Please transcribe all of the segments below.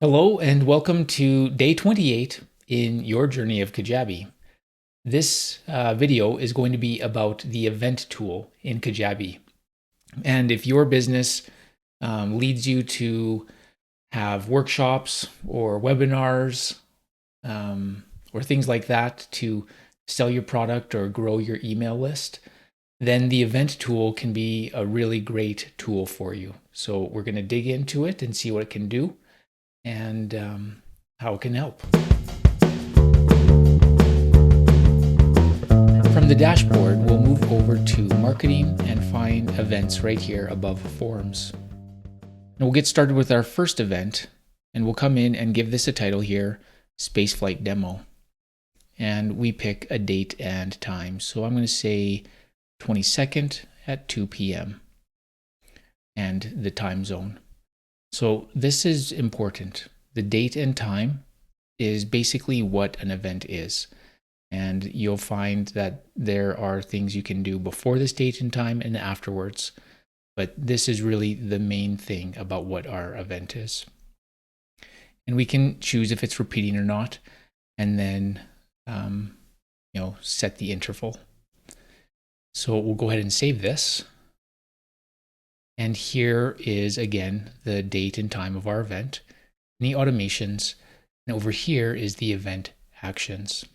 Hello and welcome to day 28 in your journey of Kajabi. This video is going to be about the event tool in Kajabi. And if your business leads you to have workshops or webinars or things like that to sell your product or grow your email list, then the event tool can be a really great tool for you. So we're going to dig into it and see what it can do and how it can help. From the dashboard, we'll move over to marketing and find events right here above forms. And we'll get started with our first event, and we'll come in and give this a title here, Spaceflight Demo. And we pick a date and time. So I'm going to say 22nd at 2 p.m. and the time zone. So this is important. The date and time is basically what an event is. And you'll find that there are things you can do before this date and time and afterwards. But this is really the main thing about what our event is. And we can choose if it's repeating or not, and then set the interval. So we'll go ahead and save this. And here is, again, the date and time of our event, any automations, and over here is the event actions.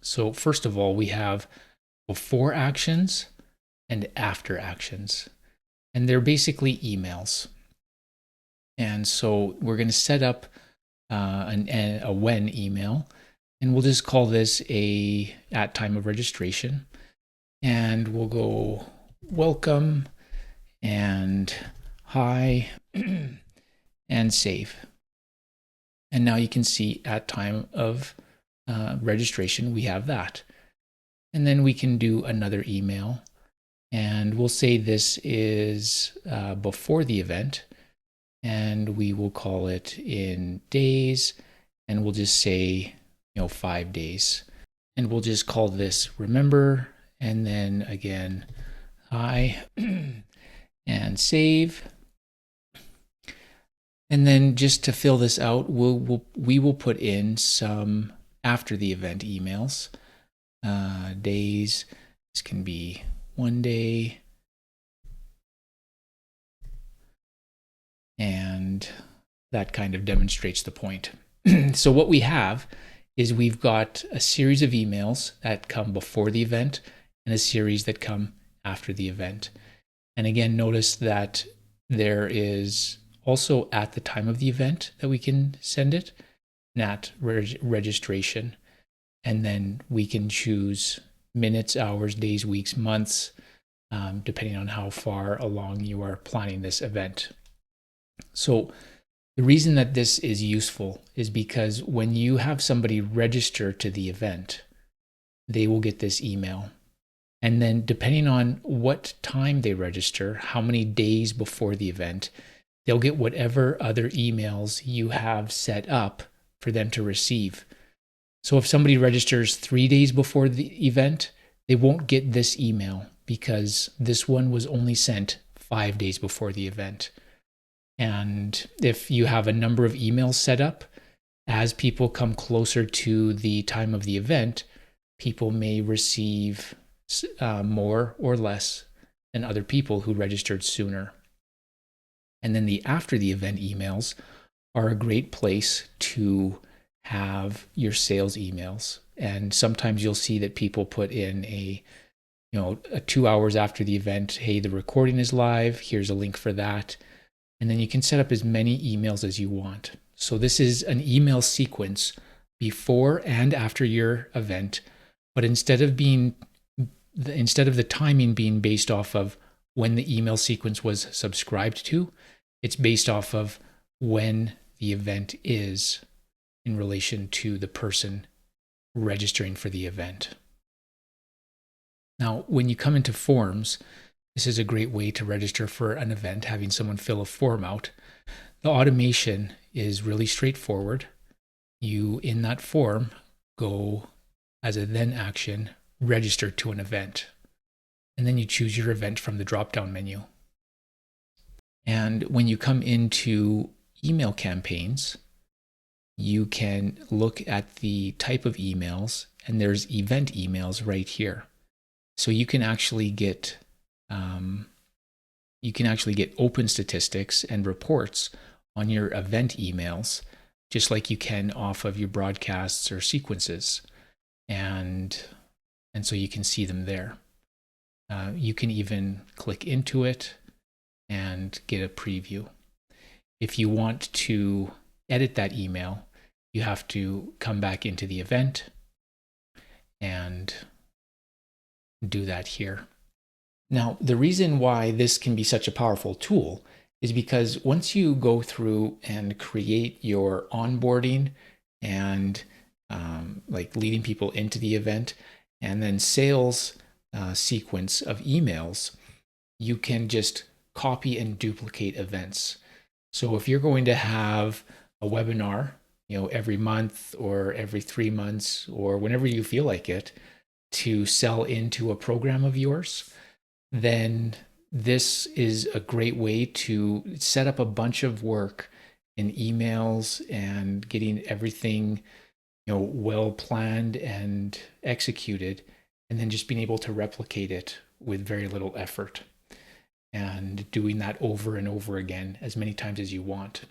So first of all, we have before actions and after actions, and they're basically emails. And so we're going to set up a when email, and we'll just call this a at time of registration, and we'll go welcome and hi and save. And now you can see at time of registration, we have that. And then we can do another email, and we'll say this is before the event, and we will call it in days, and we'll just say 5 days, and we'll just call this remember, and then again hi and save. And then just to fill this out, we will put in some after the event emails. Days, this can be 1 day. And that kind of demonstrates the point. So what we have is we've got a series of emails that come before the event and a series that come after the event. And again, notice that there is also at the time of the event that we can send it, at registration. And then we can choose minutes, hours, days, weeks, months, depending on how far along you are planning this event. So the reason that this is useful is because when you have somebody register to the event, they will get this email. And then depending on what time they register, how many days before the event, they'll get whatever other emails you have set up for them to receive. So if somebody registers 3 days before the event, they won't get this email because this one was only sent 5 days before the event. And if you have a number of emails set up, as people come closer to the time of the event, people may receive more or less than other people who registered sooner. And then the after the event emails are a great place to have your sales emails. And sometimes you'll see that people put in a 2 hours after the event, hey, the recording is live, here's a link for that. And then you can set up as many emails as you want. So this is an email sequence before and after your event, but instead of the timing being based off of when the email sequence was subscribed to, it's based off of when the event is in relation to the person registering for the event. Now, when you come into forms, this is a great way to register for an event, having someone fill a form out. The automation is really straightforward. You, in that form, go as a then action, register to an event. And then you choose your event from the drop-down menu. And when you come into email campaigns, you can look at the type of emails, and there's event emails right here. So you can actually get open statistics and reports on your event emails, just like you can off of your broadcasts or sequences, and so you can see them there. You can even click into it and get a preview. If you want to edit that email, you have to come back into the event and do that here. Now, the reason why this can be such a powerful tool is because once you go through and create your onboarding and like leading people into the event, and then sales sequence of emails, you can just copy and duplicate events. So if you're going to have a webinar, every month or every 3 months or whenever you feel like it, to sell into a program of yours, then this is a great way to set up a bunch of work in emails and getting everything, well planned and executed, and then just being able to replicate it with very little effort and doing that over and over again as many times as you want.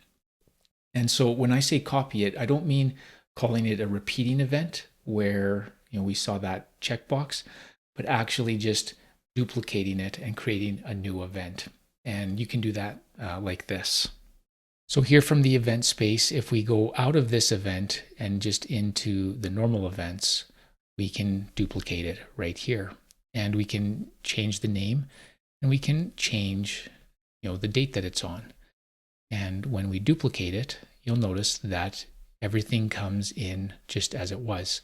And so when I say copy it, I don't mean calling it a repeating event where we saw that checkbox, but actually just duplicating it and creating a new event. And you can do that like this. So here from the event space, if we go out of this event and just into the normal events, we can duplicate it right here. And we can change the name, and we can change the date that it's on. And when we duplicate it, you'll notice that everything comes in just as it was.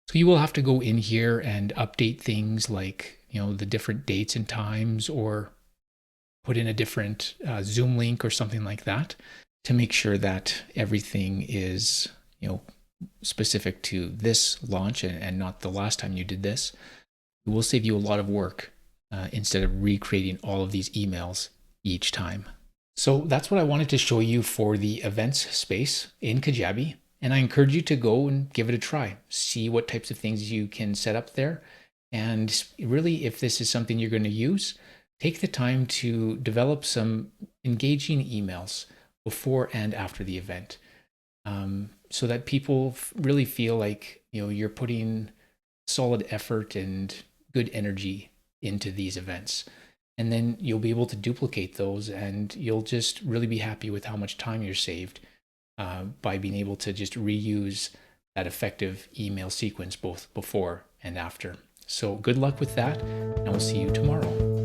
So you will have to go in here and update things like the different dates and times, or put in a different Zoom link or something like that to make sure that everything is specific to this launch and not the last time you did this. It will save you a lot of work instead of recreating all of these emails each time. So that's what I wanted to show you for the events space in Kajabi. And I encourage you to go and give it a try. See what types of things you can set up there. And really, if this is something you're going to use, take the time to develop some engaging emails before and after the event, so that people really feel like you're putting solid effort and good energy into these events. And then you'll be able to duplicate those, and you'll just really be happy with how much time you're saved by being able to just reuse that effective email sequence both before and after. So good luck with that, and we'll see you tomorrow.